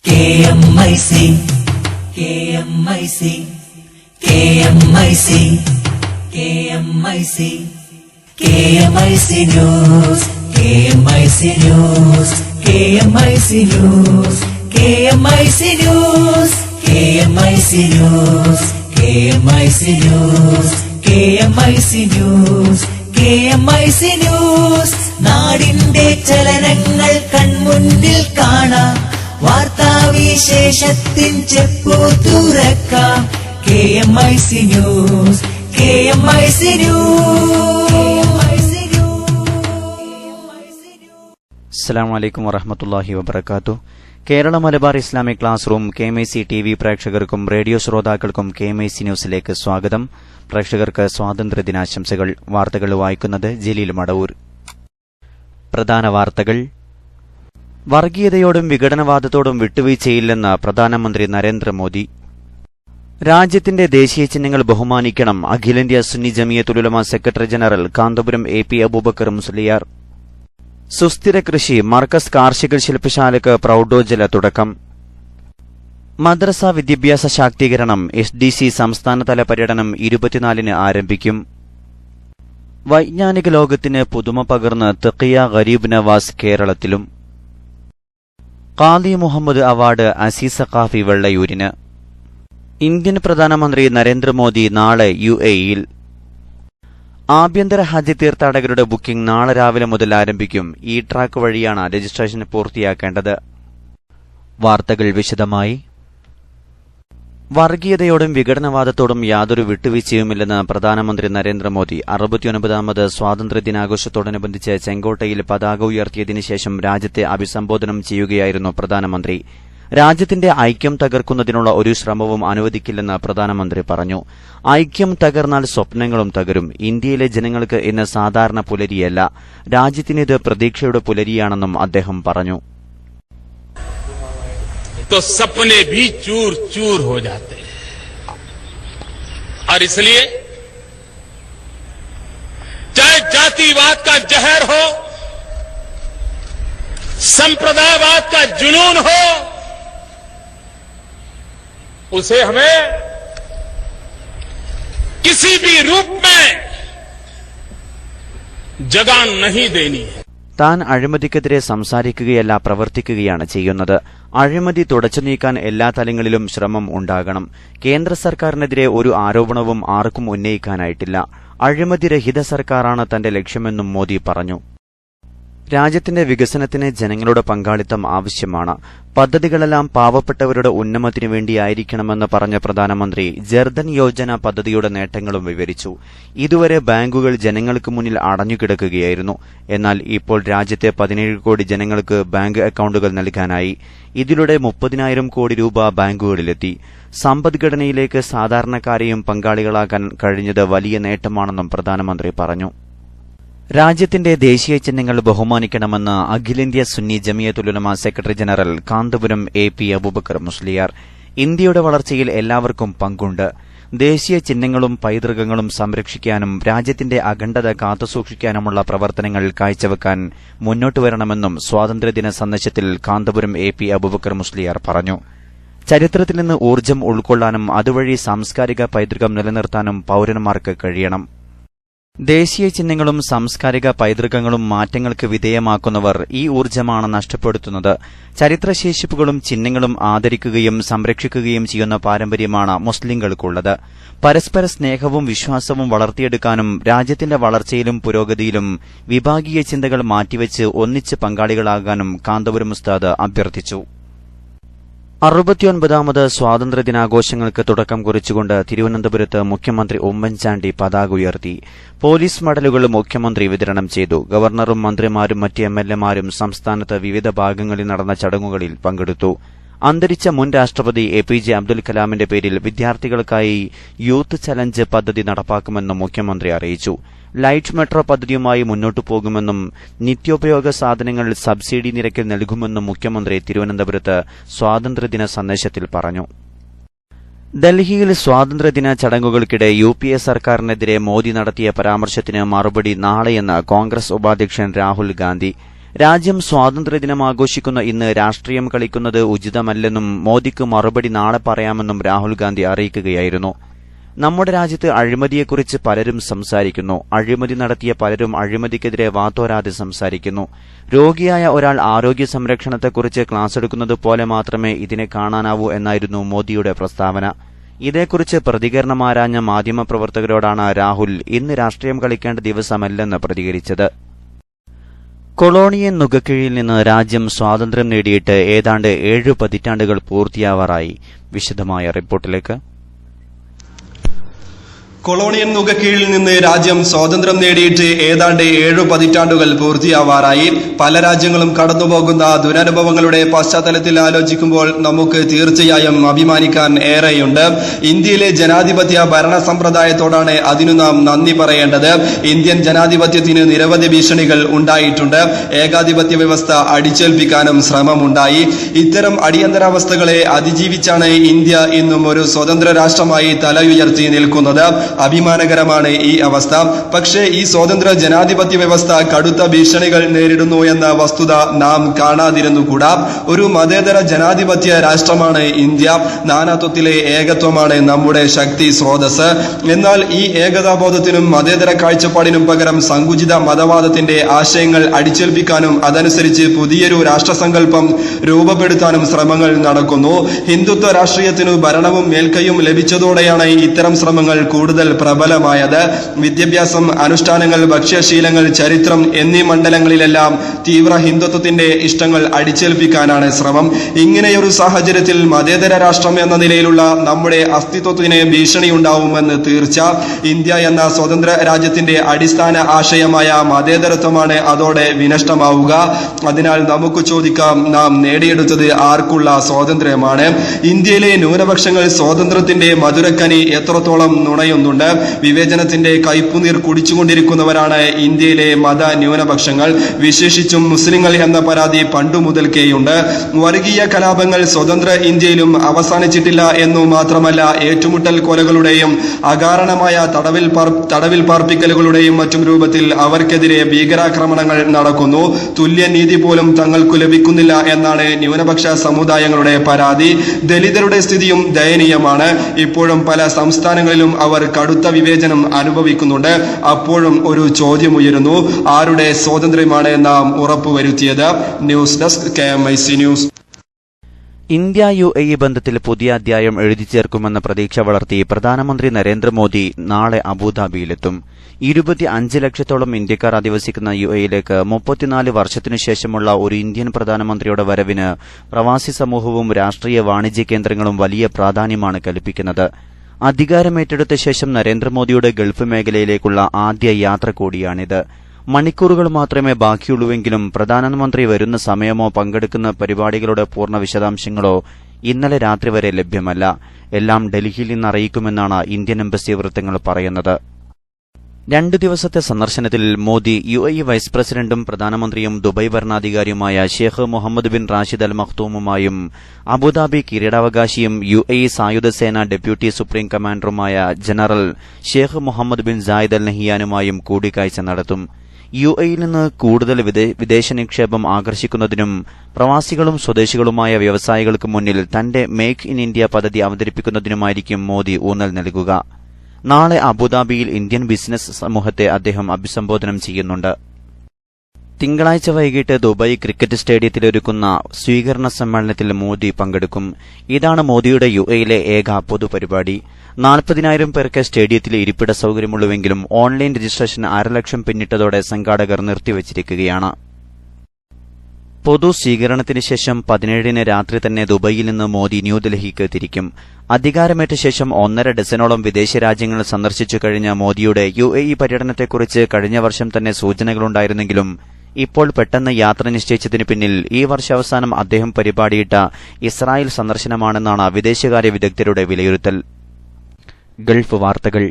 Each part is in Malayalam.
KMIC News, നാടിന്റെ ചലനങ്ങൾ കൺമുന്നിൽ കാണാം, വാർത്താവിശേഷത്തിൻ ചെപ്പു തുറക്കാം. KMIC News. അസ്സലാമു അലൈക്കും വറഹ്മത്തുള്ളാഹി വബറകാതുഹു. Kerala Malabar Islamic class room KMIC TV പ്രേക്ഷകർക്കും റേഡിയോ ശ്രോതാക്കൾക്കും KMIC ന്യൂസിലേക്ക് സ്വാഗതം. പ്രേക്ഷകർക്ക് സ്വാതന്ത്ര്യദിനാശംസകൾ. വാർത്തകൾ വായിക്കുന്നത് ജലീൽ മടവൂർ. പ്രധാന വാർത്തകൾ. വർഗീയതയോടും വിഘടനവാദത്തോടും വിട്ടുവീഴ്ചയില്ലെന്ന് പ്രധാനമന്ത്രി നരേന്ദ്രമോദി. രാജ്യത്തിന്റെ ദേശീയ ചിഹ്നങ്ങൾ ബഹുമാനിക്കണം. അഖിലേന്ത്യാ Sunni Jamiyathul Ulama secretary general Kanthapuram AP Abubakar Musliyar. സുസ്ഥിര കൃഷി മർക്കസ് കാർഷിക ശില്പശാലയ്ക്ക് പ്രൌഢോജ്വല തുടക്കം. മദ്രസ വിദ്യാഭ്യാസ ശാക്തീകരണം SDC സംസ്ഥാനതല പര്യടനം 24-ന് ആരംഭിക്കും. വൈജ്ഞാനിക ലോകത്തിന് പുതുമ പകർന്ന് തഖിയ ഗരീബ് നവാസ് കേരളത്തിലും. ഖാദി മുഹമ്മദ് അവാർഡ് അസീസ് സഖാഫി വെള്ളയൂരിന്. ഇന്ത്യൻ പ്രധാനമന്ത്രി നരേന്ദ്രമോദി നാളെ UAE-യിൽ. ആഭ്യന്തര ഹജ്ജ് തീർത്ഥാടകരുടെ ബുക്കിംഗ് നാളെ രാവിലെ മുതൽ ആരംഭിക്കും. ട്രാക്ക് വഴിയാണ് രജിസ്ട്രേഷൻ പൂർത്തിയാക്കേണ്ടത്. വാർത്തകൾ വിശദമായി. വർഗീയതയോടും വിഘടനവാദത്തോടും യാതൊരു വിട്ടുവീഴ്ചയുമില്ലെന്ന് പ്രധാനമന്ത്രി നരേന്ദ്രമോദി 69ാമത് സ്വാതന്ത്ര്യദിനാഘോഷത്തോടനുബന്ധിച്ച് ചെങ്കോട്ടയിൽ പതാക ഉയർത്തിയതിനു ശേഷം രാജ്യത്തെ അഭിസംബോധന ചെയ്യുകയായിരുന്നു പ്രധാനമന്ത്രി. രാജ്യത്തിന്റെ ഐക്യം തകർക്കുന്നതിനുള്ള ഒരു ശ്രമവും അനുവദിക്കില്ലെന്ന് പ്രധാനമന്ത്രി പറഞ്ഞു. ഐക്യം തകർന്നാൽ സ്വപ്നങ്ങളും തകരും. ഇന്ത്യയിലെ ജനങ്ങൾക്ക് ഇന്ന് സാധാരണ പുലരിയല്ല, രാജ്യത്തിനിത് പ്രതീക്ഷയുടെ പുലരിയാണെന്നും അദ്ദേഹം പറഞ്ഞു. तो सपने भी चूर चूर हो जाते हैं और इसलिए चाहे जातिवाद का जहर हो, संप्रदायवाद का जुनून हो, उसे हमें किसी भी रूप में जगह नहीं देनी है. താൻ അഴിമതിക്കെതിരെ സംസാരിക്കുകയല്ല, പ്രവർത്തിക്കുകയാണ് ചെയ്യുന്നത്. അഴിമതി തുടച്ചു നീക്കാൻ എല്ലാ തലങ്ങളിലും ശ്രമം ഉണ്ടാകണം. കേന്ദ്ര സർക്കാരിനെതിരെ ഒരു ആരോപണവും ആർക്കും ഉന്നയിക്കാനായിട്ടില്ല. അഴിമതിരഹിത സർക്കാരാണ് തന്റെ ലക്ഷ്യമെന്നും മോദി പറഞ്ഞു. രാജ്യത്തിന്റെ വികസനത്തിന് ജനങ്ങളുടെ പങ്കാളിത്തം ആവശ്യമാണ്. പദ്ധതികളെല്ലാം പാവപ്പെട്ടവരുടെ ഉന്നമനത്തിനു വേണ്ടിയായിരിക്കണമെന്ന് പറഞ്ഞ പ്രധാനമന്ത്രി ജർധൻ യോജന പദ്ധതിയുടെ നേട്ടങ്ങളും വിവരിച്ചു. ഇതുവരെ ബാങ്കുകൾ ജനങ്ങൾക്ക് മുന്നിൽ അടഞ്ഞുകിടക്കുകയായിരുന്നു. എന്നാൽ ഇപ്പോൾ രാജ്യത്തെ 17 കോടി ജനങ്ങൾക്ക് ബാങ്ക് അക്കൌണ്ടുകൾ നൽകാനായി. ഇതിലൂടെ 30,000 കോടി രൂപ ബാങ്കുകളിലെത്തി. സമ്പദ്ഘടനയിലേക്ക് സാധാരണക്കാരെയും പങ്കാളികളാക്കാൻ കഴിഞ്ഞത് വലിയ നേട്ടമാണെന്നും പ്രധാനമന്ത്രി പറഞ്ഞു. രാജ്യത്തിന്റെ ദേശീയ ചിഹ്നങ്ങൾ ബഹുമാനിക്കണമെന്ന് അഖിലേന്ത്യാ Sunni Jamiyathul Ulama secretary general Kanthapuram AP Abubakar Musliyar. ഇന്ത്യയുടെ വളർച്ചയിൽ എല്ലാവർക്കും പങ്കുണ്ട്. ദേശീയ ചിഹ്നങ്ങളും പൈതൃകങ്ങളും സംരക്ഷിക്കാനും രാജ്യത്തിന്റെ അഖണ്ഡത കാത്തുസൂക്ഷിക്കാനുമുള്ള പ്രവർത്തനങ്ങൾ കാഴ്ചവെക്കാൻ മുന്നോട്ടുവരണമെന്നും സ്വാതന്ത്ര്യദിന സന്ദേശത്തിൽ കാന്തപുരം AP അബൂബക്കർ മുസ്ലിയാർ പറഞ്ഞു. ചരിത്രത്തിൽ നിന്ന് ഊർജ്ജം ഉൾക്കൊള്ളാനും അതുവഴി സാംസ്കാരിക പൈതൃകം നിലനിർത്താനും പൌരന്മാർക്ക് കഴിയണം. ദേശീയ ചിഹ്നങ്ങളും സാംസ്കാരിക പൈതൃകങ്ങളും മാറ്റങ്ങൾക്ക് വിധേയമാക്കുന്നവർ ഈ ഊർജ്ജമാണ് നഷ്ടപ്പെടുത്തുന്നത്. ചരിത്രശേഷിപ്പുകളും ചിഹ്നങ്ങളും ആദരിക്കുകയും സംരക്ഷിക്കുകയും ചെയ്യുന്ന പാരമ്പര്യമാണ് മുസ്ലിംകൾക്കുള്ളത്. പരസ്പര സ്നേഹവും വിശ്വാസവും വളർത്തിയെടുക്കാനും രാജ്യത്തിന്റെ വളർച്ചയിലും പുരോഗതിയിലും വിഭാഗീയ ചിന്തകൾ മാറ്റിവെച്ച് ഒന്നിച്ച് പങ്കാളികളാകാനും കാന്തപുരം ഉസ്താദ് അഭ്യർത്ഥിച്ചു. 69ാമത് സ്വാതന്ത്ര്യദിനാഘോഷങ്ങൾക്ക് തുടക്കം കുറിച്ചുകൊണ്ട് തിരുവനന്തപുരത്ത് മുഖ്യമന്ത്രി ഉമ്മൻചാണ്ടി പതാക ഉയർത്തി. പോലീസ് മെഡലുകൾ മുഖ്യമന്ത്രി വിതരണം ചെയ്തു. ഗവർണറും മന്ത്രിമാരും മറ്റ് MLA-മാരും സംസ്ഥാനത്ത് വിവിധ ഭാഗങ്ങളിൽ നടന്ന ചടങ്ങുകളിൽ പങ്കെടുത്തു. അന്തരിച്ച മുൻ രാഷ്ട്രപതി APJ അബ്ദുൽ കലാമിന്റെ പേരിൽ വിദ്യാർത്ഥികൾക്കായി യൂത്ത് ചലഞ്ച് പദ്ധതി നടപ്പാക്കുമെന്നും മുഖ്യമന്ത്രി അറിയിച്ചു. ലൈറ്റ് മെട്രോ പദ്ധതിയുമായി മുന്നോട്ടു പോകുമെന്നും നിത്യോപയോഗ സാധനങ്ങൾ സബ്സിഡി നിരക്കിൽ നൽകുമെന്നും മുഖ്യമന്ത്രി തിരുവനന്തപുരത്ത് സ്വാതന്ത്ര്യദിന സന്ദേശത്തിൽ പറഞ്ഞു. ഡൽഹിയിൽ സ്വാതന്ത്ര്യദിന ചടങ്ങുകൾക്കിടെ UPA സർക്കാരിനെതിരെ മോദി നടത്തിയ പരാമർശത്തിന് മറുപടി നാളെയെന്ന് കോൺഗ്രസ് ഉപാധ്യക്ഷൻ രാഹുൽ ഗാന്ധി. രാജ്യം സ്വാതന്ത്ര്യദിനം ആഘോഷിക്കുന്ന ഇന്ന് രാഷ്ട്രീയം കളിക്കുന്നത് ഉചിതമല്ലെന്നും മോദിക്ക് മറുപടി നാളെ പറയാമെന്നും രാഹുൽ ഗാന്ധി അറിയിക്കുകയായിരുന്നു. നമ്മുടെ രാജ്യത്ത് അഴിമതിയെക്കുറിച്ച് പലരും സംസാരിക്കുന്നു. അഴിമതി നടത്തിയ പലരും അഴിമതിക്കെതിരെ വാതോരാതെ സംസാരിക്കുന്നു. രോഗിയായ ഒരാൾ ആരോഗ്യ സംരക്ഷണത്തെക്കുറിച്ച് ക്ലാസ് എടുക്കുന്നത് പോലെ മാത്രമേ ഇതിനെ കാണാനാവൂ എന്നായിരുന്നു മോദിയുടെ പ്രസ്താവന. ഇതേക്കുറിച്ച് പ്രതികരണമാരാഞ്ഞ മാധ്യമപ്രവർത്തകരോടാണ് രാഹുൽ ഇന്ന് രാഷ്ട്രീയം കളിക്കേണ്ട ദിവസമല്ലെന്ന് പ്രതികരിച്ചത്. കൊളോണിയൻ നുകക്കീഴിൽ നിന്ന് രാജ്യം സ്വാതന്ത്ര്യം നേടിയിട്ട് ഏതാണ്ട് 7 പതിറ്റാണ്ടുകൾ പൂർത്തിയാവാറായി. വിശദമായ റിപ്പോർട്ടിലേക്ക്. കൊളോണിയൻ നുകക്കീഴിൽ നിന്ന് രാജ്യം സ്വാതന്ത്ര്യം നേടിയിട്ട് ഏതാണ്ട് 7 പതിറ്റാണ്ടുകൾ പൂർത്തിയാവാറായി. പല രാജ്യങ്ങളും കടന്നുപോകുന്ന ദുരനുഭവങ്ങളുടെ പശ്ചാത്തലത്തിൽ ആലോചിക്കുമ്പോൾ നമുക്ക് തീർച്ചയായും അഭിമാനിക്കാൻ ഏറെയുണ്ട്. ഇന്ത്യയിലെ ജനാധിപത്യ ഭരണ സമ്പ്രദായത്തോടാണ് അതിനു നാം നന്ദി പറയേണ്ടത്. ഇന്ത്യൻ ജനാധിപത്യത്തിന് നിരവധി ഭീഷണികൾ ഉണ്ടായിട്ടുണ്ട്. ഏകാധിപത്യ വ്യവസ്ഥ അടിച്ചേൽപ്പിക്കാനും ശ്രമമുണ്ടായി. ഇത്തരം അടിയന്തരാവസ്ഥകളെ അതിജീവിച്ചാണ് ഇന്ത്യ ഇന്നും ഒരു സ്വതന്ത്ര രാഷ്ട്രമായി തലയുയർത്തി നിൽക്കുന്നത്. അഭിമാനകരമാണ് ഈ അവസ്ഥ. പക്ഷേ ഈ സ്വതന്ത്ര ജനാധിപത്യ വ്യവസ്ഥ കടുത്ത ഭീഷണികൾ നേരിടുന്നു എന്ന വസ്തുത നാം കാണാതിരുന്നുകൂടാ. ഒരു മതേതര ജനാധിപത്യ രാഷ്ട്രമാണ് ഇന്ത്യ. നാനാത്വത്തിലെ ഏകത്വമാണ് നമ്മുടെ ശക്തി സ്രോതസ്. എന്നാൽ ഈ ഏകതാബോധത്തിനും മതേതര കാഴ്ചപ്പാടിനും പകരം സങ്കുചിത മതവാദത്തിന്റെ ആശയങ്ങൾ അടിച്ചേൽപ്പിക്കാനും അതനുസരിച്ച് പുതിയൊരു രാഷ്ട്രസങ്കല്പം രൂപപ്പെടുത്താനും ശ്രമങ്ങൾ നടക്കുന്നു. ഹിന്ദുത്വ രാഷ്ട്രീയത്തിനു ഭരണവും മേൽക്കൈയും ലഭിച്ചതോടെയാണ് ഇത്തരം ശ്രമങ്ങൾ കൂടുതൽ പ്രബലമായത്. വിദ്യാഭ്യാസം, അനുഷ്ഠാനങ്ങൾ, ഭക്ഷ്യശീലങ്ങൾ, ചരിത്രം എന്നീ മണ്ഡലങ്ങളിലെല്ലാം തീവ്ര ഹിന്ദുത്വത്തിന്റെ ഇഷ്ടങ്ങൾ അടിച്ചേൽപ്പിക്കാനാണ് ശ്രമം. ഇങ്ങനെയൊരു സാഹചര്യത്തിൽ മതേതര രാഷ്ട്രം എന്ന നിലയിലുള്ള നമ്മുടെ അസ്തിത്വത്തിന് ഭീഷണിയുണ്ടാവുമെന്ന് തീർച്ച. ഇന്ത്യ എന്ന സ്വതന്ത്ര രാജ്യത്തിന്റെ അടിസ്ഥാന ആശയമായ മതേതരത്വമാണ് അതോടെ വിനഷ്ടമാവുക. അതിനാൽ നമുക്ക് ചോദിക്കാം, നാം നേടിയെടുത്തത് ആർക്കുള്ള സ്വാതന്ത്ര്യമാണ്? ഇന്ത്യയിലെ ന്യൂനപക്ഷങ്ങൾ സ്വാതന്ത്ര്യത്തിന്റെ മധുരക്കനി എത്രത്തോളം നുണയുന്നുണ്ട്. വിവേചനത്തിന്റെ കയ്പുനീർ കുടിച്ചുകൊണ്ടിരിക്കുന്നവരാണ് ഇന്ത്യയിലെ മത ന്യൂനപക്ഷങ്ങൾ, വിശേഷിച്ചും മുസ്ലിങ്ങൾ എന്ന പരാതി പണ്ടു മുതൽക്കേയുണ്ട്. വർഗീയ കലാപങ്ങൾ സ്വതന്ത്ര ഇന്ത്യയിലും അവസാനിച്ചിട്ടില്ല എന്നു മാത്രമല്ല, ഏറ്റുമുട്ടൽ കൊലകളുടെയും അകാരണമായ തടവിൽ പാർപ്പിക്കലുകളുടെയും മറ്റും രൂപത്തിൽ അവർക്കെതിരെ ഭീകരാക്രമണങ്ങൾ നടക്കുന്നു. തുല്യനീതി പോലും തങ്ങൾക്കു ലഭിക്കുന്നില്ല എന്നാണ് ന്യൂനപക്ഷ സമുദായങ്ങളുടെ പരാതി. ദലിതരുടെ സ്ഥിതിയും ദയനീയമാണ്. ഇപ്പോഴും പല സംസ്ഥാനങ്ങളിലും അവർ കടുത്ത വിവേചനം അനുഭവിക്കുന്നുണ്ട്. അപ്പോഴും ഒരു ചോദ്യം ഉയരുന്നു, ആരുടെ സ്വാതന്ത്ര്യമാണ് നാം ഉറപ്പുവരുത്തിയത്? News desk KMIC news. India UAE ബന്ധത്തിൽ പുതിയ അധ്യായം എഴുതിച്ചേർക്കുമെന്ന പ്രതീക്ഷ വളർത്തി പ്രധാനമന്ത്രി നരേന്ദ്രമോദി നാളെ അബുദാബിയിലെത്തും. 25 ലക്ഷത്തോളം ഇന്ത്യക്കാർ അധിവസിക്കുന്ന UAEയിലേക്ക് 34 വർഷത്തിനുശേഷമുള്ള ഒരു ഇന്ത്യൻ പ്രധാനമന്ത്രിയുടെ വരവിന് പ്രവാസി സമൂഹവും രാഷ്ട്രീയ വാണിജ്യ കേന്ദ്രങ്ങളും വലിയ പ്രാധാന്യമാണ് കൽപ്പിക്കുന്നത്. അധികാരമേറ്റെടുത്ത ശേഷം നരേന്ദ്രമോദിയുടെ ഗൾഫ് മേഖലയിലേക്കുള്ള ആദ്യ യാത്ര കൂടിയാണിത്. മണിക്കൂറുകൾ മാത്രമേ ബാക്കിയുള്ളൂവെങ്കിലും പ്രധാനമന്ത്രി വരുന്ന സമയമോ പങ്കെടുക്കുന്ന പരിപാടികളുടെ പൂർണ്ണ വിശദാംശങ്ങളോ ഇന്നലെ രാത്രി വരെ ലഭ്യമല്ല. എല്ലാം ഡൽഹിയിൽ നിന്ന് അറിയിക്കുമെന്നാണ് ഇന്ത്യൻ എംബസി വൃത്തങ്ങൾ പറയുന്നത്. 2 ദിവസത്തെ സന്ദർശനത്തിൽ മോദി UAE വൈസ് പ്രസിഡന്റും പ്രധാനമന്ത്രിയും ദുബായ് ഭരണാധികാരിയുമായ Sheikh Mohammed bin Rashid Al മഖ്തൂമുമായും അബുദാബി കിരീടാവകാശിയും UAE സായുധ സേന ഡെപ്യൂട്ടി സുപ്രീം കമാൻഡറുമായ general Sheikh Mohammed bin Zayed Al നഹിയാനുമായും കൂടിക്കാഴ്ച നടത്തും. UAEയിൽ നിന്ന് കൂടുതൽ വിദേശ നിക്ഷേപം ആകർഷിക്കുന്നതിനും പ്രവാസികളും സ്വദേശികളുമായ വ്യവസായികൾക്ക് മുന്നിൽ തന്റെ മേക്ക് ഇൻ ഇന്ത്യ പദ്ധതി അവതരിപ്പിക്കുന്നതിനുമായിരിക്കും മോദി ഊന്നൽ നൽകുക. നാളെ അബുദാബിയിൽ ഇന്ത്യൻ ബിസിനസ് സമൂഹത്തെ അദ്ദേഹം അഭിസംബോധന ചെയ്യുന്നുണ്ട്. തിങ്കളാഴ്ച വൈകിട്ട് ദുബായ് ക്രിക്കറ്റ് സ്റ്റേഡിയത്തിലൊരുക്കുന്ന സ്വീകരണ സമ്മേളനത്തിൽ മോദി പങ്കെടുക്കും. ഇതാണ് മോദിയുടെ UAEയിലെ ഏക പൊതുപരിപാടി. 40,000 പേർക്ക് സ്റ്റേഡിയത്തിൽ ഇരിപ്പിട സൌകര്യമുള്ളുവെങ്കിലും ഓൺലൈൻ രജിസ്ട്രേഷൻ 1.5 ലക്ഷം പിന്നിട്ടതോടെ സംഘാടകർ നിർത്തിവച്ചിരിക്കുകയാണ്. പൊതു സ്വീകരണത്തിന് ശേഷം 17-ന് രാത്രി തന്നെ ദുബായിൽ നിന്ന് മോദി ന്യൂഡൽഹിക്ക് തിരിക്കും. അധികാരമേറ്റ ശേഷം 1.5 ഡസനോളം വിദേശ രാജ്യങ്ങൾ സന്ദർശിച്ചു കഴിഞ്ഞ മോദിയുടെ UAE പര്യടനത്തെക്കുറിച്ച് കഴിഞ്ഞ വർഷം തന്നെ സൂചനകളുണ്ടായിരുന്നെങ്കിലും ഇപ്പോൾ പെട്ടെന്ന് യാത്ര നിശ്ചയിച്ചതിന് പിന്നിൽ ഈ വർഷാവസാനം അദ്ദേഹം പരിപാടിയിട്ട ഇസ്രായേൽ സന്ദർശനമാണെന്നാണ് വിദേശകാര്യ വിദഗ്ധരുടെ വിലയിരുത്തൽ. ഗൾഫ് വാർത്തകൾ.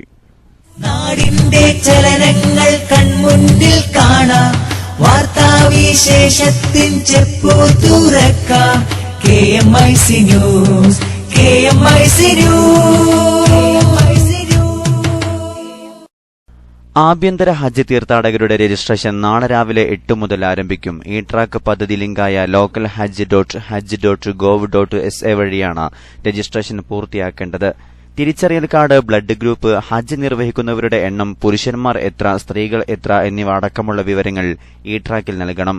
നാടിന്റെ ചലനങ്ങൾ കൺമുന്നിൽ കാണാം, വാർത്താവിശേഷത്തിൻ ചെപ്പു തുറക്കാം. KMIC news, KMIC news. ആഭ്യന്തര ഹജ്ജ് തീർത്ഥാടകരുടെ രജിസ്ട്രേഷൻ നാളെ രാവിലെ 8 മുതൽ ആരംഭിക്കും. ഈ ട്രാക്ക് പദ്ധതി ലിങ്കായ local-hajj.gov.sa വഴിയാണ് രജിസ്ട്രേഷൻ പൂർത്തിയാക്കേണ്ടത്. തിരിച്ചറിയൽ കാർഡ്, ബ്ലഡ് ഗ്രൂപ്പ്, ഹജ്ജ് നിർവഹിക്കുന്നവരുടെ എണ്ണം, പുരുഷന്മാർ എത്ര, സ്ത്രീകൾ എത്ര എന്നിവ അടക്കമുള്ള വിവരങ്ങൾ ഈ ട്രാക്കിൽ നൽകണം.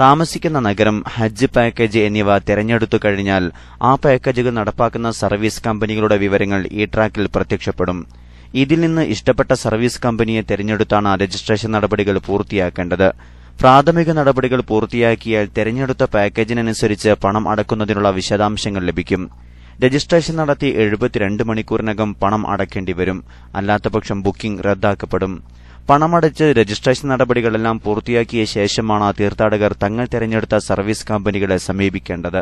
താമസിക്കുന്ന നഗരം, ഹജ്ജ് പാക്കേജ് എന്നിവ തെരഞ്ഞെടുത്തു കഴിഞ്ഞാൽ ആ പാക്കേജുകൾ നടപ്പാക്കുന്ന സർവീസ് കമ്പനികളുടെ വിവരങ്ങൾ ഈ ട്രാക്കിൽ പ്രത്യക്ഷപ്പെടും. ഇതിൽ നിന്ന് ഇഷ്ടപ്പെട്ട സർവീസ് കമ്പനിയെ തെരഞ്ഞെടുത്താണ് രജിസ്ട്രേഷൻ നടപടികൾ പൂർത്തിയാക്കേണ്ടത്. പ്രാഥമിക നടപടികൾ പൂർത്തിയാക്കിയാൽ തെരഞ്ഞെടുത്ത പാക്കേജിനനുസരിച്ച് പണം അടക്കുന്നതിനുള്ള വിശദാംശങ്ങൾ ലഭിക്കും. രജിസ്ട്രേഷൻ നടത്തി 72 മണിക്കൂറിനകം പണം അടയ്ക്കേണ്ടിവരും. അല്ലാത്തപക്ഷം ബുക്കിംഗ് റദ്ദാക്കപ്പെടും. പണമടച്ച് രജിസ്ട്രേഷൻ നടപടികളെല്ലാം പൂർത്തിയാക്കിയ ശേഷമാണ് തീർത്ഥാടകർ തങ്ങൾ തെരഞ്ഞെടുത്ത സർവീസ് കമ്പനികളെ സമീപിക്കേണ്ടത്.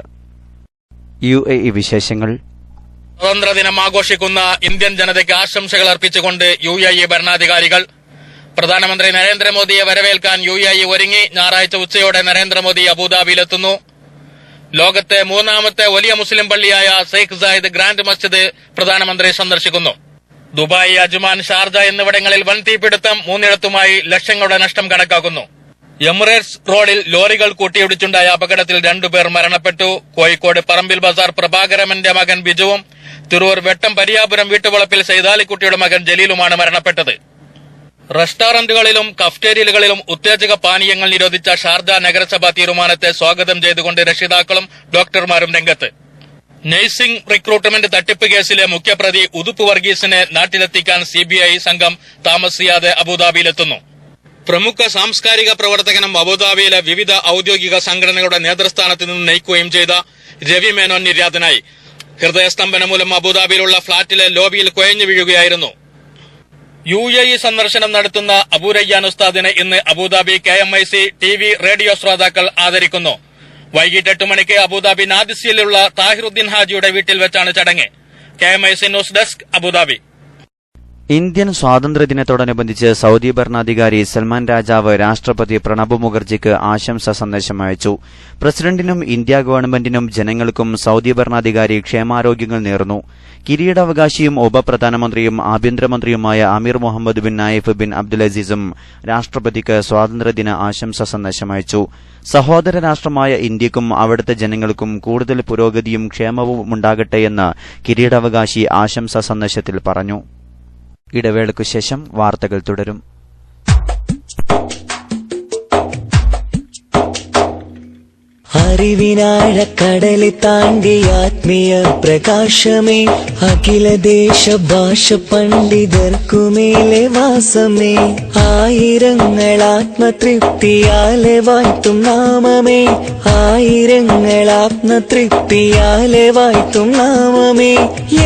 UAE വിശേഷങ്ങൾ. സ്വാതന്ത്ര്യദിനം ആഘോഷിക്കുന്ന ഇന്ത്യൻ ജനതയ്ക്ക് ആശംസകൾ അർപ്പിച്ചുകൊണ്ട് UAE ഭരണാധികാരികൾ. പ്രധാനമന്ത്രി നരേന്ദ്രമോദിയെ വരവേൽക്കാൻ UAE ഒരുങ്ങി. ഞായറാഴ്ച ഉച്ചയോടെ നരേന്ദ്രമോദി അബുദാബിയിലെത്തുന്നു. ലോകത്തെ 3ാമത്തെ വലിയ മുസ്ലിം പള്ളിയായ ഷെയ്ഖ് സായിദ് ഗ്രാൻഡ് മസ്ജിദ് പ്രധാനമന്ത്രി സന്ദർശിക്കുന്നു. ദുബായ്, അജ്മാൻ, ഷാർജ എന്നിവിടങ്ങളിൽ വൻ തീപിടുത്തം, 3ഇടത്തുമായി ലക്ഷങ്ങളുടെ നഷ്ടം കണക്കാക്കുന്നു. എമിറേറ്റ്സ് റോഡിൽ ലോറികൾ കൂട്ടിയിടിച്ചുണ്ടായ അപകടത്തിൽ 2 പേർ മരണപ്പെട്ടു. കോഴിക്കോട് പറമ്പിൽ ബസാർ പ്രഭാകരമന്റെ മകൻ ബിജുവും തിരൂർ വെട്ടം പരിയാപുരം വീട്ടുവളപ്പിൽ സൈതാലിക്കുട്ടിയുടെ മകൻ ജലീലുമാണ് മരണപ്പെട്ടത്. റെസ്റ്റോറന്റുകളിലും കഫ്റ്റേരിയലുകളിലും ഉത്തേജക പാനീയങ്ങൾ നിരോധിച്ച ഷാർജ നഗരസഭാ തീരുമാനത്തെ സ്വാഗതം ചെയ്തുകൊണ്ട് രക്ഷിതാക്കളും ഡോക്ടർമാരും രംഗത്ത്. നഴ്സിംഗ് റിക്രൂട്ട്മെന്റ് തട്ടിപ്പ് കേസിലെ മുഖ്യപ്രതി ഉതുപ്പ് വർഗീസിനെ നാട്ടിലെത്തിക്കാൻ CBI സംഘം താമസിയാതെ അബുദാബിയിലെത്തുന്നു. പ്രമുഖ സാംസ്കാരിക പ്രവർത്തകനും അബുദാബിയിലെ വിവിധ ഔദ്യോഗിക സംഘടനകളുടെ നേതൃസ്ഥാനത്ത് നിന്ന് നയിക്കുകയും ചെയ്ത രവി മേനോൻ നിര്യാതനായി. ഹൃദയസ്തംഭനം മൂലം അബുദാബിയിലുള്ള ഫ്ളാറ്റിലെ ലോബിയിൽ കുഴഞ്ഞു വീഴുകയായിരുന്നു. UAE സന്ദർശനം നടത്തുന്ന അബൂ റയ്യാൻ ഉസ്താദിനെ ഇന്ന് അബുദാബി KMIC TV റേഡിയോ ശ്രോതാക്കൾ ആദരിക്കുന്നു. വൈകിട്ട് 8 മണിക്ക് അബുദാബി നാദിസിയിലുള്ള താഹിറുദ്ദീൻ ഹാജിയുടെ വീട്ടിൽ വെച്ചാണ് ചടങ്ങ്. KMIC news desk, Abu Dhabi. Indian സ്വാതന്ത്ര്യദിനത്തോടനുബന്ധിച്ച് സൌദി ഭരണാധികാരി സൽമാൻ രാജാവ് രാഷ്ട്രപതി പ്രണബ് മുഖർജിക്ക് ആശംസാ സന്ദേശം അയച്ചു. പ്രസിഡന്റിനും ഇന്ത്യ ഗവൺമെന്റിനും ജനങ്ങൾക്കും സൌദി ഭരണാധികാരി ക്ഷേമാരോഗ്യങ്ങൾ നേർന്നു. കിരീടാവകാശിയും ഉപപ്രധാനമന്ത്രിയും ആഭ്യന്തരമന്ത്രിയുമായ അമീർ മുഹമ്മദ് ബിൻ നായിഫ് ബിൻ അബ്ദുലസീസും രാഷ്ട്രപതിക്ക് സ്വാതന്ത്ര്യദിന ആശംസാ സന്ദേശം അയച്ചു. സഹോദര രാഷ്ട്രമായ ഇന്ത്യക്കും അവിടുത്തെ ജനങ്ങൾക്കും കൂടുതൽ പുരോഗതിയും ക്ഷേമവും ഉണ്ടാകട്ടെയെന്ന് കിരീടാവകാശി ആശംസാ സന്ദേശത്തിൽ പറഞ്ഞു. ഇടവേളയ്ക്കു ശേഷം വാർത്തകൾ തുടരും. അറിവിനാഴക്കടലി താണ്ടി ആത്മീയ പ്രകാശമേ, അഖില ദേശ ഭാഷ പണ്ഡിതർക്കുമേലെ വാസമേ, ആയിരങ്ങൾ ആത്മതൃപ്തിയാലെ വാഴ്ത്തും നാമമേ, ആയിരങ്ങൾ ആത്മതൃപ്തിയാലെ വാഴ്ത്തും നാമമേ,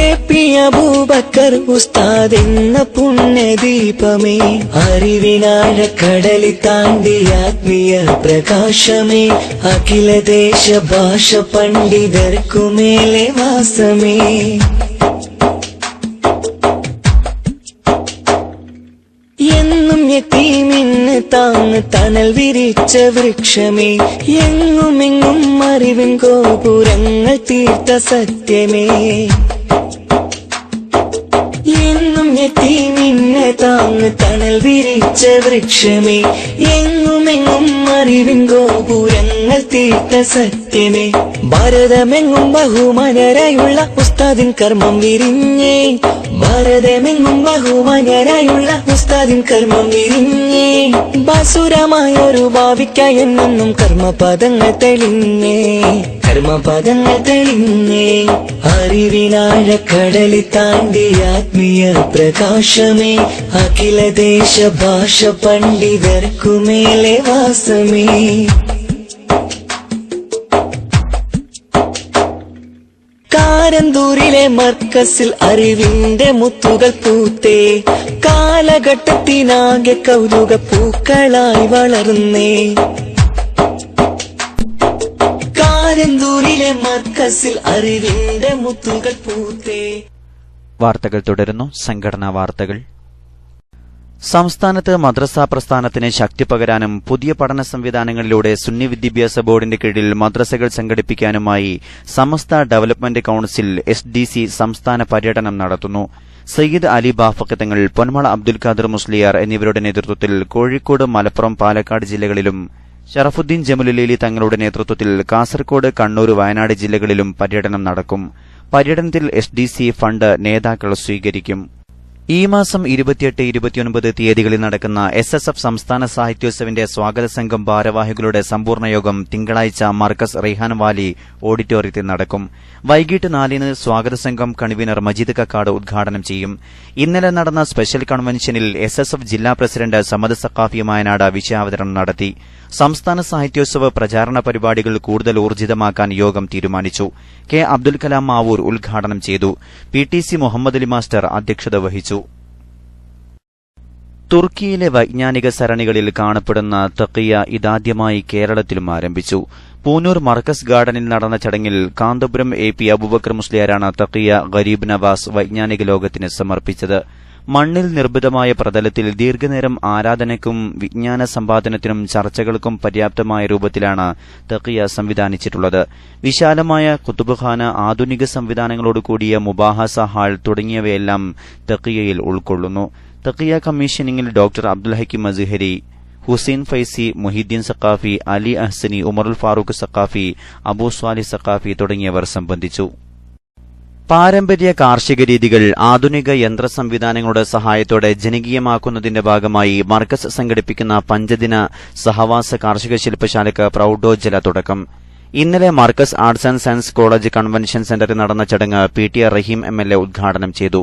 AP അബൂബക്കർ ഉസ്താദ് എന്ന പുണ്യദീപമേ, അറിവിനാഴക്കടലി താണ്ടി ആത്മീയ പ്രകാശമേ, അഖില ദേശ ഭാഷ പണ്ഡിതർക്കുമേലെ വാസമേ. എന്നും യതീമിന് താങ്ങ് തണൽ വിരിച്ച വൃക്ഷമേ, എങ്ങുമെങ്ങും അറിവിൻ ഗോപുരങ്ങൾ തീർത്ത സത്യമേ, എന്നും യതീമിന് താങ്ങ് തണൽ വിരിച്ച വൃക്ഷമേ, എങ്ങുമെങ്ങും അറിവിൻ ഗോപുരങ്ങൾ തീർത്ത സത്യമേ, ഭാരതമെങ്ങും ബഹുമാനരായുള്ള ഉസ്താദിൻ കർമ്മം വിരിഞ്ഞേ, ഭാരതമെങ്ങും ബഹുമാനരായുള്ള ഉസ്താദിൻ കർമ്മം വിരിഞ്ഞേ, ബാസുരമായൊരു ഭാവിക്കായി എന്നും കർമ്മപദങ്ങൾ തെളിഞ്ഞേ, കർമ്മപദങ്ങൾ തെളിഞ്ഞേ, അറിവിനാഴക്കടലി താണ്ടി ആത്മീയ പ്രകാശമേ, അഖില ദേശ ഭാഷ പണ്ഡിതർക്കുമേലെ വാസമേ. കാരന്തൂരിലെ മർക്കസിൽ അറിവിന്റെ മുത്തുകൾ പൂത്തേ, കാലഘട്ടത്തിനാകെ കൗതുക പൂക്കളായി വളർന്നേ, കാരന്തൂരിലെ മർക്കസിൽ അറിവിന്റെ മുത്തുകൾ പൂത്തേ. വാർത്തകൾ തുടരുന്നു. സംഘടനാ വാർത്തകൾ. സംസ്ഥാനത്ത് മദ്രസാ പ്രസ്ഥാനത്തിന് ശക്തി പകരാനും പുതിയ പഠന സംവിധാനങ്ങളിലൂടെ സുന്നി വിദ്യാഭ്യാസ ബോർഡിന്റെ കീഴിൽ മദ്രസകൾ സംഘടിപ്പിക്കാനുമായി സമസ്ത ഡെവലപ്മെന്റ് കൌൺസിൽ SDC സംസ്ഥാന പര്യടനം നടത്തുന്നു. സയ്യിദ് അലി ബാഫഖ് തങ്ങൾ, പൊന്മള അബ്ദുൽ ഖാദർ മുസ്ലിയാർ എന്നിവരുടെ നേതൃത്വത്തിൽ കോഴിക്കോട്, മലപ്പുറം, പാലക്കാട് ജില്ലകളിലും ഷറഫുദ്ദീൻ ജമലുലേലി തങ്ങളുടെ നേതൃത്വത്തിൽ കാസർകോട്, കണ്ണൂർ, വയനാട് ജില്ലകളിലും പര്യടനം നടക്കും. പര്യടനത്തിൽ SDC ഫണ്ട് നേതാക്കൾ സ്വീകരിക്കും. ഈ മാസം 28, 29 തീയതികളിൽ നടക്കുന്ന SSF സംസ്ഥാന സാഹിത്യോത്സവിന്റെ സ്വാഗത സംഘം ഭാരവാഹികളുടെ സമ്പൂർണ്ണ യോഗം തിങ്കളാഴ്ച മർക്കസ് റെയ്ഹാൻ വാലി ഓഡിറ്റോറിയത്തിൽ നടക്കും. വൈകിട്ട് 4-ന് സ്വാഗത സംഘം കൺവീനർ മജീദ് കക്കാട് ഉദ്ഘാടനം ചെയ്യും. ഇന്നലെ നടന്ന സ്പെഷ്യൽ കൺവെൻഷനിൽ SSF ജില്ലാ പ്രസിഡന്റ് സമദ് സഖാഫി മായനാട് വിഷയാവതരണം നടത്തി. സംസ്ഥാന സാഹിത്യോത്സവ പ്രചാരണ പരിപാടികൾ കൂടുതൽ ഊർജിതമാക്കാൻ യോഗം തീരുമാനിച്ചു. കെ അബ്ദുൽ കലാം മാവൂർ ഉദ്ഘാടനം ചെയ്തു. PTC മുഹമ്മദ് അലി മാസ്റ്റർ അധ്യക്ഷത വഹിച്ചു. തുർക്കിയിലെ വൈജ്ഞാനിക സരണികളിൽ കാണപ്പെടുന്ന തഖിയ ഇതാദ്യമായി കേരളത്തിലും ആരംഭിച്ചു. പൂനൂർ മർക്കസ് ഗാർഡനിൽ നടന്ന ചടങ്ങിൽ കാന്തപുരം AP അബൂബക്കർ മുസ്ലിയാരാണ് തഖിയ ഗരീബ് നവാസ് വൈജ്ഞാനിക ലോകത്തിന് സമർപ്പിച്ചത്. മണ്ണിൽ നിർമ്മിതമായ പ്രതലത്തിൽ ദീർഘനേരം ആരാധനയ്ക്കും വിജ്ഞാന സമ്പാദനത്തിനും ചർച്ചകൾക്കും പര്യാപ്തമായ രൂപത്തിലാണ് തഖിയ സംവിധാനിച്ചിട്ടുള്ളത്. വിശാലമായ കുത്തുബ്ഖാന, ആധുനിക സംവിധാനങ്ങളോടുകൂടിയ മുബാഹസ ഹാൾ തുടങ്ങിയവയെല്ലാം തഖിയയിൽ ഉൾക്കൊള്ളുന്നു. തഖിയ കമ്മീഷനിംഗിൽ ഡോക്ടർ അബ്ദുൽ ഹക്കീം അസ്ഹരി, ഹുസൈൻ ഫൈസി, മുഹിദ്ദീൻ സഖാഫി, അലി അഹ്സനി, ഉമറുൽ ഫാറൂഖ് സഖാഫി, അബൂ സ്വാലിഹ് സഖാഫി തുടങ്ങിയവർ സംബന്ധിച്ചു. പാരമ്പര്യ കാർഷിക രീതികൾ ആധുനിക യന്ത്ര സംവിധാനങ്ങളുടെ സഹായത്തോടെ ജനകീയമാക്കുന്നതിന്റെ ഭാഗമായി മർക്കസ് സംഘടിപ്പിക്കുന്ന 5-ദിന സഹവാസ കാർഷിക ശില്പശാലയ്ക്ക് പ്രൌഢോജ്വല തുടക്കം. ഇന്നലെ Markaz arts and science college convention സെന്ററിൽ നടന്ന ചടങ്ങ് PTR റഹീം MLA ഉദ്ഘാടനം ചെയ്തു.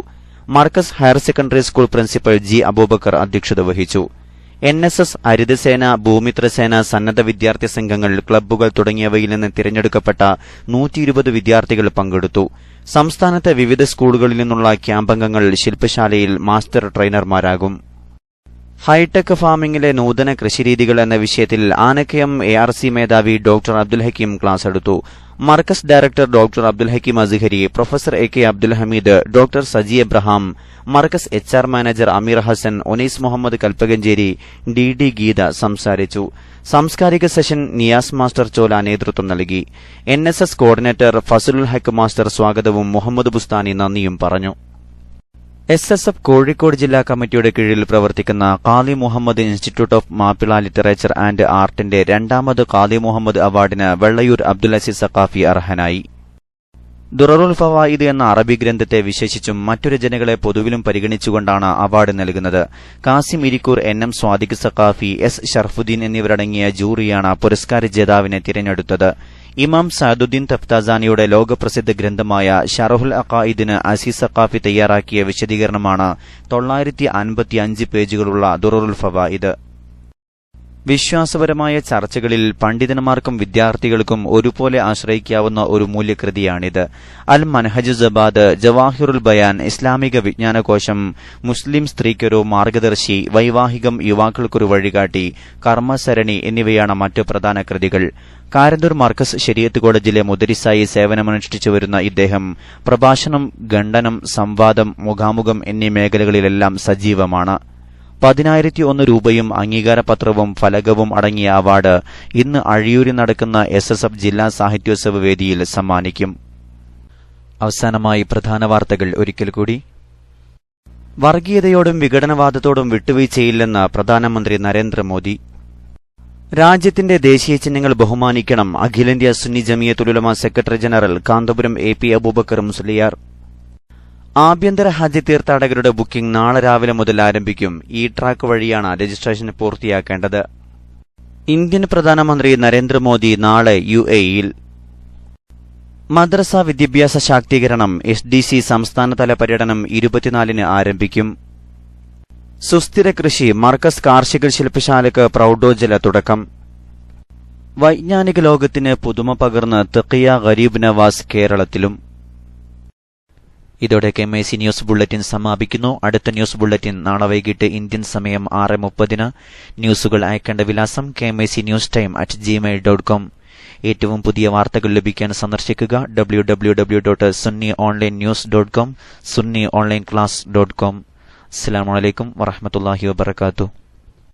Markaz higher secondary school principal G Abubakar അധ്യക്ഷത വഹിച്ചു. NSS, ഹരിതസേന, ഭൂമിത്രസേന, സന്നദ്ധ വിദ്യാർത്ഥി സംഘങ്ങൾ, ക്ലബ്ബുകൾ തുടങ്ങിയവയിൽ നിന്ന് തിരഞ്ഞെടുക്കപ്പെട്ട 120 വിദ്യാർത്ഥികൾ പങ്കെടുത്തു. സംസ്ഥാനത്തെ വിവിധ സ്കൂളുകളിൽ നിന്നുള്ള ക്യാമ്പംഗങ്ങൾ ശില്പശാലയിൽ മാസ്റ്റർ ട്രെയിനർമാരാകും. ഹൈടെക് ഫാമിംഗിലെ നൂതന കൃഷിരീതികൾ എന്ന വിഷയത്തിൽ ആനക്കയം ARC മേധാവി ഡോക്ടർ അബ്ദുൽ ഹക്കീം ക്ലാസ് എടുത്തു. Markaz director doctor Abdul Hakeem Azhari, professor AK Abdul Hameed, doctor Saji Abraham, Markaz HR manager Ameer Hassan, Onais Muhammad Kalpakanchery, DD Geetha സംസാരിച്ചു. സാംസ്കാരിക സെഷൻ നിയാസ് മാസ്റ്റർ ചോല നേതൃത്വം നൽകി. NSS coordinator Fasalul Haq master സ്വാഗതവും മുഹമ്മദ് ബുസ്താനി നന്ദിയും പറഞ്ഞു. SSF കോഴിക്കോട് ജില്ലാ കമ്മിറ്റിയുടെ കീഴിൽ പ്രവർത്തിക്കുന്ന Qazi Muhammad institute of Mappila literature and ആർട്ടിന്റെ 2ാമത് ഖാദി മുഹമ്മദ് അവാർഡിന് വെള്ളയൂർ അബ്ദുൽ അസീസ് സഖാഫി അർഹനായി. ദുററുൽ ഫവായിദ് എന്ന അറബി ഗ്രന്ഥത്തെ വിശേഷിച്ചും മറ്റു രചനകളെ പൊതുവിലും പരിഗണിച്ചുകൊണ്ടാണ് അവാർഡ് നൽകുന്നത്. കാസിം ഇരിക്കൂർ, NM സ്വാദിഖ് സഖാഫി, S ഷർഫുദ്ദീൻ എന്നിവരടങ്ങിയ ജൂറിയാണ് പുരസ്കാര ജേതാവിനെ തിരഞ്ഞെടുത്തത്. ഇമാം സഅദുദ്ദീൻ തഫ്താസാനിയുടെ ലോകപ്രസിദ്ധ ഗ്രന്ഥമായ ഷറഹുൽ അഖായിദിന് അസീസ് സഖാഫി തയ്യാറാക്കിയ വിശദീകരണമാണ് 955 പേജുകളുള്ള ദുററുൽ ഫവായിദ്. വിശ്വാസപരമായ ചർച്ചകളിൽ പണ്ഡിതന്മാർക്കും വിദ്യാർത്ഥികൾക്കും ഒരുപോലെ ആശ്രയിക്കാവുന്ന ഒരു മൂല്യകൃതിയാണിത്. അൽ മൻഹജ് സബാദ്, ജവാഹിറുൽ ബയാൻ, ഇസ്ലാമിക വിജ്ഞാനകോശം, മുസ്ലിം സ്ത്രീക്കൊരു മാർഗദർശി, വൈവാഹികം, യുവാക്കൾക്കൊരു വഴികാട്ടി, കർമ്മസരണി എന്നിവയാണ് മറ്റു പ്രധാന കൃതികൾ. കാരന്തൂർ മർക്കസ് ശരീഅത്ത് കോളേജിലെ മുദരിസായി സേവനമനുഷ്ഠിച്ചുവരുന്ന ഇദ്ദേഹം പ്രഭാഷണം, ഖണ്ഡനം, സംവാദം, മുഖാമുഖം എന്നീ മേഖലകളിലെല്ലാം സജീവമാണ്. 10,001 രൂപയും അംഗീകാരപത്രവും ഫലകവും അടങ്ങിയ അവാർഡ് ഇന്ന് അഴിയൂരിൽ നടക്കുന്ന SSF ജില്ലാ സാഹിത്യോത്സവ വേദിയിൽ സമ്മാനിക്കും. അവസാനമായി പ്രധാന വാർത്തകൾ ഒരിക്കൽ കൂടി. വർഗീയതയോടും വിഘടനവാദത്തോടും വിട്ടുവീഴ്ചയില്ലെന്ന് പ്രധാനമന്ത്രി നരേന്ദ്രമോദി. രാജ്യത്തിന്റെ ദേശീയ ചിഹ്നങ്ങൾ ബഹുമാനിക്കണം. അഖിലേന്ത്യാ Sunni Jamiyathul Ulama secretary general Kanthapuram AP Abubakar Musliyar. ആഭ്യന്തര ഹജ്ജ് തീർത്ഥാടകരുടെ ബുക്കിംഗ് നാളെ രാവിലെ മുതൽ ആരംഭിക്കും. ട്രാക്ക് വഴിയാണ് രജിസ്ട്രേഷൻ പൂർത്തിയാക്കേണ്ടത്. ഇന്ത്യൻ പ്രധാനമന്ത്രി നരേന്ദ്രമോദി നാളെ UAEയിൽ. മദ്രസ വിദ്യാഭ്യാസ ശാക്തീകരണം SDC സംസ്ഥാനതല പര്യടനം 24-ന് ആരംഭിക്കും. സുസ്ഥിര കൃഷി മർക്കസ് കാർഷിക ശില്പശാലയ്ക്ക് പ്രൌഢോജ്വല തുടക്കം. വൈജ്ഞാനിക ലോകത്തിന് പുതുമ പകർന്ന് തഖിയ ഗരീബ് നവാസ് കേരളത്തിലും. ഇതോടെ KMC ന്യൂസ് ബുള്ളറ്റിൻ സമാപിക്കുന്നു. അടുത്ത ന്യൂസ് ബുള്ളറ്റിൻ നാളെ വൈകിട്ട് ഇന്ത്യൻ സമയം 6:30-ന്. ന്യൂസുകൾ അയക്കേണ്ട വിലാസം kmcnewstime@gmail.com. ഏറ്റവും പുതിയ വാർത്തകൾ ലഭിക്കാൻ സന്ദർശിക്കുക www.sunnyonlinenews.com, sunnyonlineclass.com. അസ്സലാമു അലൈക്കും വറഹ്മത്തുള്ളാഹി വബറകാതുഹു.